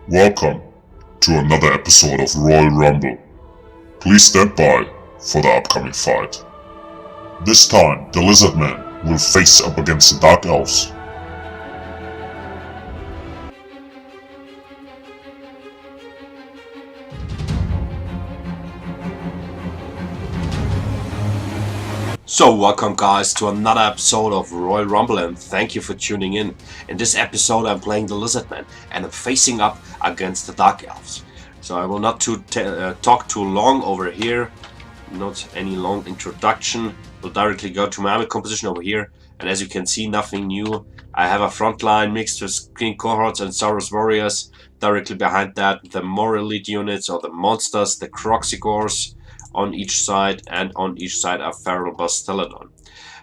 Welcome to another episode of Royal Rumble. Please stand by for the upcoming fight. This time, the Lizardmen will face up against the Dark Elves. So welcome guys to another episode of Royal Rumble, and thank you for tuning in. In this episode I'm playing the Lizardmen and I'm facing up against the Dark Elves. So I will not talk too long over here, not any long introduction. We'll directly go to my army composition over here, and as you can see, nothing new. I have a front line mixed with King Cohorts and Saurus Warriors. Directly behind that the more elite units or the monsters, the Croxigors on each side, and on each side are Feral Bastiladon.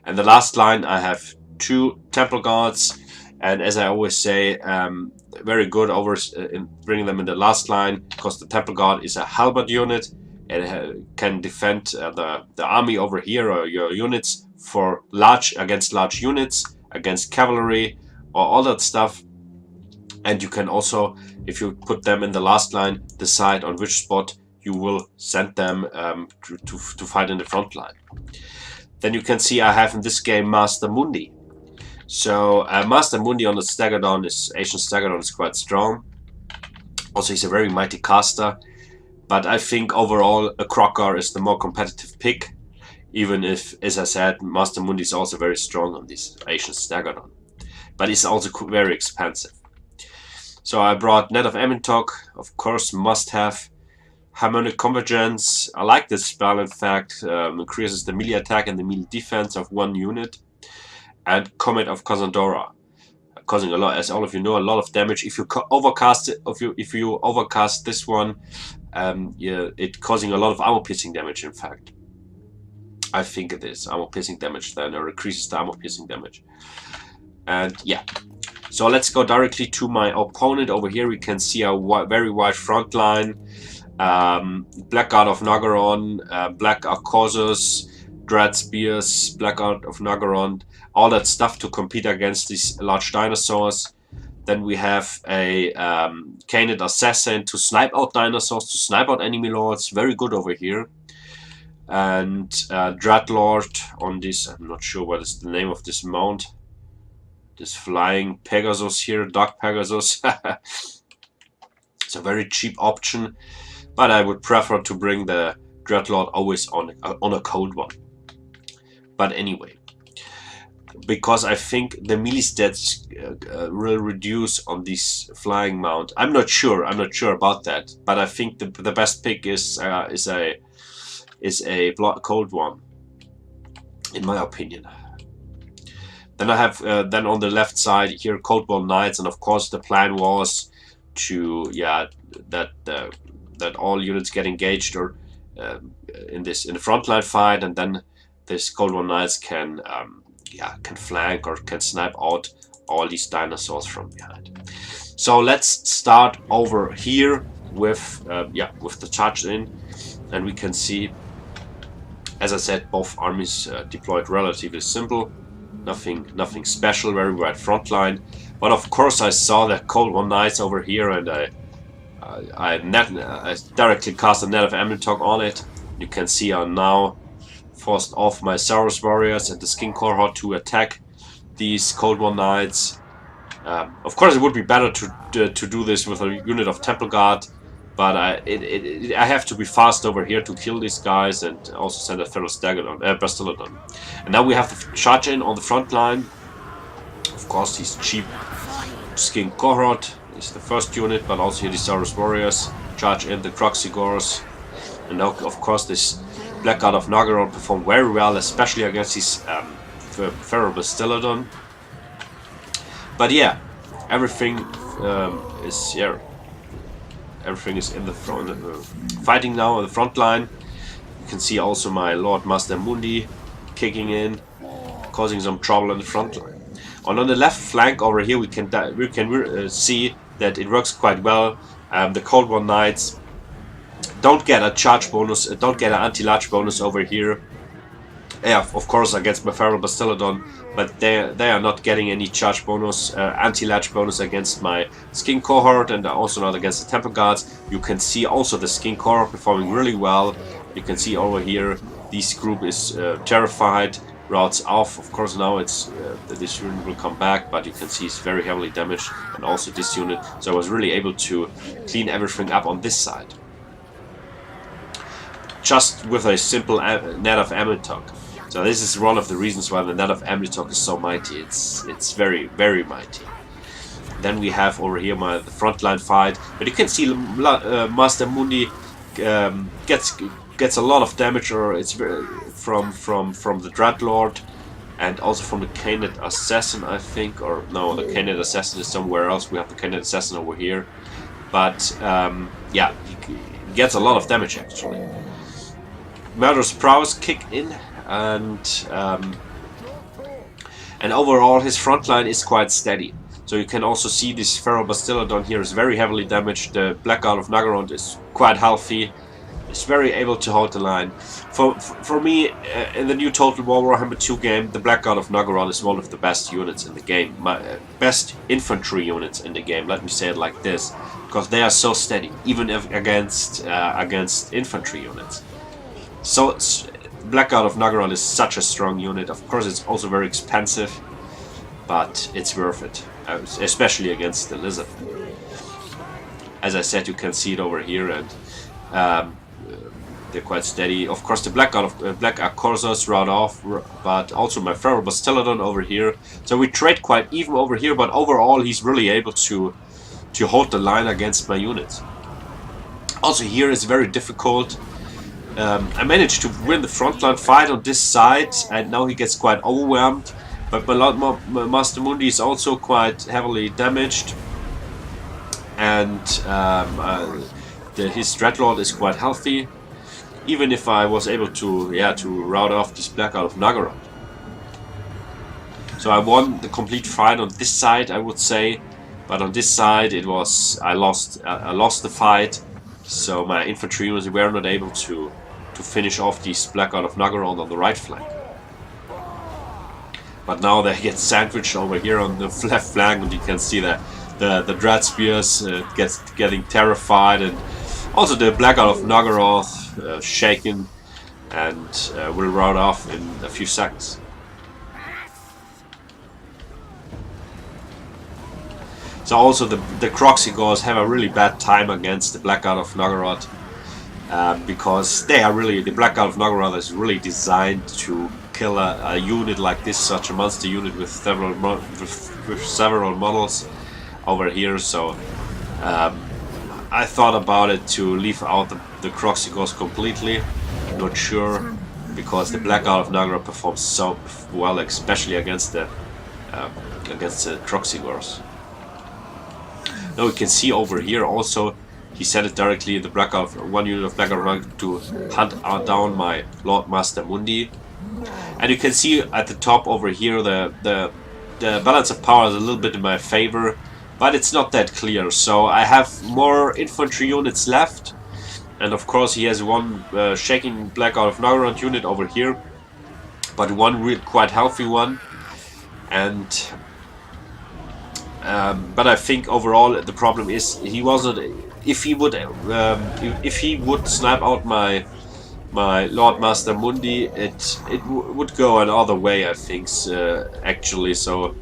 And the last line I have two Temple Guards, and as I always say, very good over in bringing them in the last line, because the Temple Guard is a halberd unit and it can defend the army over here, or your units, for against large units, against cavalry, or all that stuff. And you can also, if you put them in the last line, decide on which spot you will send them to fight in the front line. Then you can see I have in this game Master Mundi. So Master Mundi on the Stegodon Asian Stegodon is quite strong. Also, he's a very mighty caster, but I think overall a Crocker is the more competitive pick, even if, as I said, Master Mundi is also very strong on this Asian Stegodon. But he's also very expensive. So I brought Net of Amintok, of course, must have. Harmonic Convergence, I like this spell, in fact, increases the melee attack and the melee defense of one unit. And Comet of Cassandra, causing a lot, as all of you know, a lot of damage. If you overcast it, if you overcast this one, it causing a lot of armor piercing damage. In fact, I think it is armor piercing damage then, or increases the armor piercing damage. And yeah, so let's go directly to my opponent. Over here we can see a very wide front line. Blackguard of Nagaron, Black Arcosus, Dread Spears, Blackguard of Nagaron, all that stuff to compete against these large dinosaurs. Then we have a Canid Assassin to snipe out dinosaurs, to snipe out enemy lords, very good over here. And Dreadlord on this, I'm not sure what is the name of this mount. This flying Pegasus here, Dark Pegasus. It's a very cheap option. But I would prefer to bring the Dreadlord always on a cold one. But anyway, because I think the melee stats will reduce on this flying mount. I'm not sure about that. But I think the best pick is a cold one, in my opinion. Then I have then on the left side here Cold Ball Knights, and of course the plan was to that all units get engaged or in the frontline fight, and then this Cold War Knights can flank or can snipe out all these dinosaurs from behind. So let's start over here with the charge in, and we can see, as I said, both armies deployed relatively simple, nothing special, very wide front line. But of course I saw the Cold War Knights over here, and I directly cast a Net of Amintok on it. You can see I'm now forced off my Saurus Warriors and the Skin Cohort to attack these Cold War Knights. Of course, it would be better to do this with a unit of Temple Guard, but I have to be fast over here to kill these guys and also send a Feral Bastiladon. And now we have the charge in on the front line. Of course, he's cheap Skin Cohort is the first unit, but also here the Saurus Warriors charge in the Croxigors. And now, of course, this Blackguard of Nagaron performed very well, especially against these Feral Bastiladon. But yeah, everything is in the front, fighting now on the front line. You can see also my Lord Master Mundi kicking in, causing some trouble in the front line. And on the left flank over here, we can see that it works quite well. The Cold War Knights don't get a charge bonus, don't get an anti-large bonus over here. Yeah, of course against my Feral Bastiladon, but they are not getting any charge bonus, anti-latch bonus against my Skin Cohort, and also not against the Temple Guards. You can see also the Skin Cohort performing really well. You can see over here, this group is terrified, routes off. Of course now it's this unit will come back, but you can see it's very heavily damaged, and also this unit. So I was really able to clean everything up on this side, just with a simple net of Amitoc. So this is one of the reasons why the net of Amitoc is so mighty. It's very, very mighty. Then we have over here the frontline fight, but you can see Master Mundi gets a lot of damage, or it's from the Dreadlord, and also from the Canet Assassin, I think, or no, the Canet Assassin is somewhere else. We have the Canet Assassin over here, but yeah, he gets a lot of damage actually. Murderous Prowess kick in, and overall his front line is quite steady. So you can also see this Feral Bastiladon here is very heavily damaged. The Black God of Naggarond is quite healthy. It's very able to hold the line. For me, in the new Total War Warhammer 2 game, the Black God of Naggarond is one of the best units in the game. Best infantry units in the game, let me say it like this. Because they are so steady, even if against infantry units. So Black God of Naggarond is such a strong unit. Of course it's also very expensive, but it's worth it, especially against the Lizard. As I said, you can see it over here, and they're quite steady. Of course the Black God of Black Acorzos route off, but also my Feral Bastiladon over here. So we trade quite even over here, but overall he's really able to hold the line against my units. Also here is very difficult. I managed to win the frontline fight on this side, and now he gets quite overwhelmed. But my Master Mundi is also quite heavily damaged, and his Dreadlord is quite healthy. Even if I was able to rout off this Black God of Naggarond. So I won the complete fight on this side, I would say, but on this side I lost the fight. So my infantry units were not able to finish off this Black God of Naggarond on the right flank. But now they get sandwiched over here on the left flank, and you can see that the Dread Spears getting terrified, and also the Black God of Naggaroth shaken, and will rout off in a few seconds. So also the Croxigors have a really bad time against the Black God of Naggaroth, because the Black God of Naggaroth is really designed to kill a unit like this, such a monster unit with several models over here. So I thought about it to leave out the Croxigors completely. Not sure, because the Black God of Naggaroth performs so well, especially against the Croxigors. Now we can see over here also, he said it directly, the Black God of one unit of Black God of Naggaroth to hunt down my Lord Master Mundi. And you can see at the top over here the balance of power is a little bit in my favor, but it's not that clear. So I have more infantry units left, and of course he has one shaking Black God of Naggaroth unit over here, but one quite healthy one. And but I think overall the problem is he wasn't. If he would snipe out my Lord Master Mundi, it would go another way, I think, actually. So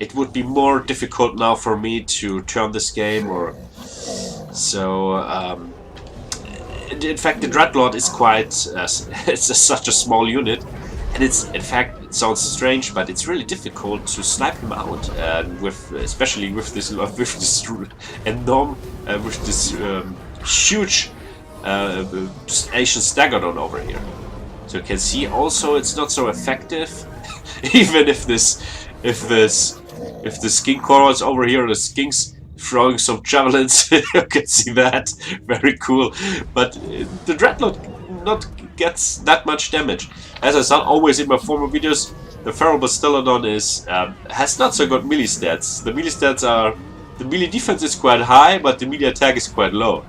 it would be more difficult now for me to turn this game, or so. In fact, the Dreadlord is quite it's such a small unit, and in fact it sounds strange, but it's really difficult to snipe him out, especially with this huge Asian Staggerodon over here. So you can see also it's not so effective, even if the Skink Cohorts over here, the Skinks throwing some javelins, you can see that, very cool. But the Dreadlord not gets that much damage. As I said always in my former videos, the Feral Bastiladon has not so good melee stats. The melee defense is quite high, but the melee attack is quite low.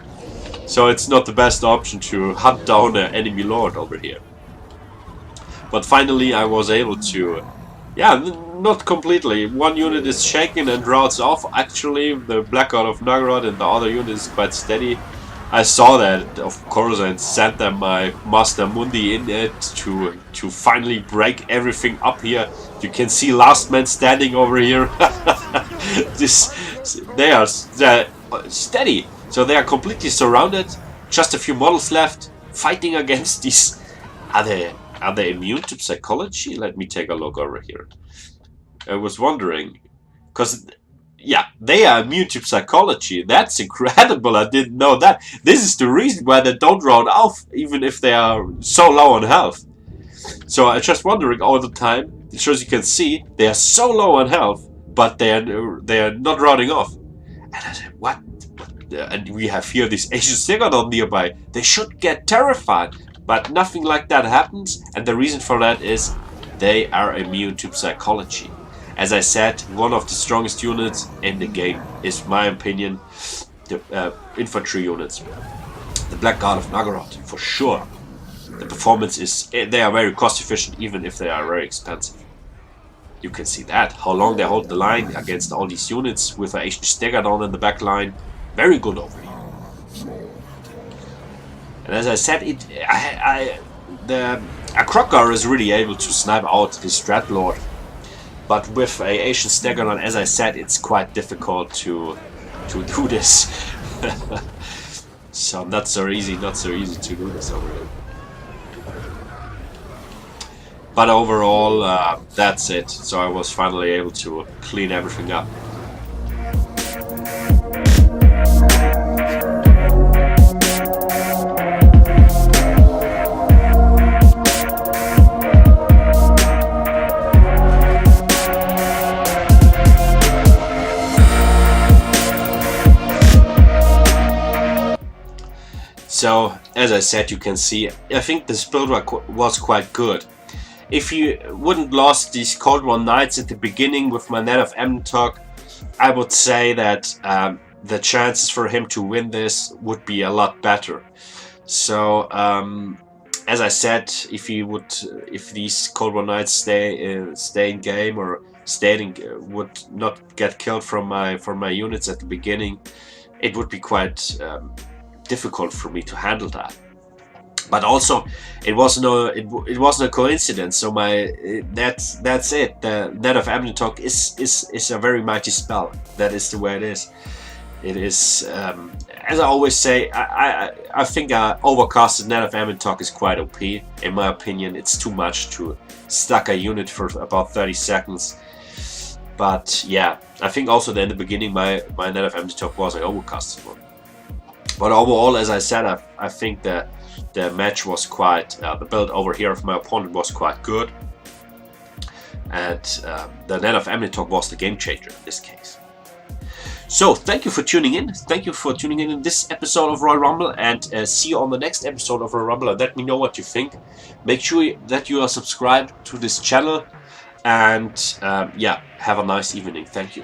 So it's not the best option to hunt down an enemy lord over here. But finally I was able to, yeah, not completely. One unit is shaken and routes off. Actually, the Black God of Nagorod, and the other unit is quite steady. I saw that, of course, and sent them my Master Mundi in it to finally break everything up here. You can see Last Man standing over here. They are steady, so they are completely surrounded. Just a few models left, fighting against these. Are they immune to psychology? Let me take a look over here. I was wondering, because yeah, they are immune to psychology. That's incredible. I didn't know that. This is the reason why they don't round off, even if they are so low on health. So I was just wondering all the time. As you can see, they are so low on health, but they are not rounding off. And I said, what? And we have here this Asian Stegodon nearby. They should get terrified, but nothing like that happens. And the reason for that is they are immune to psychology. As I said, one of the strongest units in the game is, my opinion, the infantry units. The Black God of Nagorod, for sure. The performance is, they are very cost efficient, even if they are very expensive. You can see that, how long they hold the line against all these units with an Asian Stegodon in the back line. Very good over here. And as I said, a Crocker is really able to snipe out this Dreadlord. But with a Asian Stegodon, as I said, it's quite difficult to do this. So not so easy to do this over here. But overall, that's it. So I was finally able to clean everything up. So, as I said, you can see, I think this build was quite good. If you wouldn't lost these Cold War Knights at the beginning with my Net of Emmentalk, I would say that the chances for him to win this would be a lot better. So, as I said, if these Cold War Knights stay in game, or would not get killed from my units at the beginning, it would be quite difficult for me to handle that. But also, it wasn't a coincidence. So that's it. The Net of Emmentalk is a very mighty spell. That is the way it is. It is, as I always say, I think overcasted Net of Emmentalk is quite OP. In my opinion, it's too much to stack a unit for about 30 seconds. But yeah, I think also that in the beginning my Net of Emmentalk was an overcasted one. But overall, as I said, I think that the match was quite, the build over here of my opponent was quite good. And the Net of Emmentalk was the game changer in this case. So, thank you for tuning in. Thank you for tuning in this episode of Royal Rumble. And see you on the next episode of Royal Rumble. And let me know what you think. Make sure that you are subscribed to this channel. And yeah, have a nice evening. Thank you.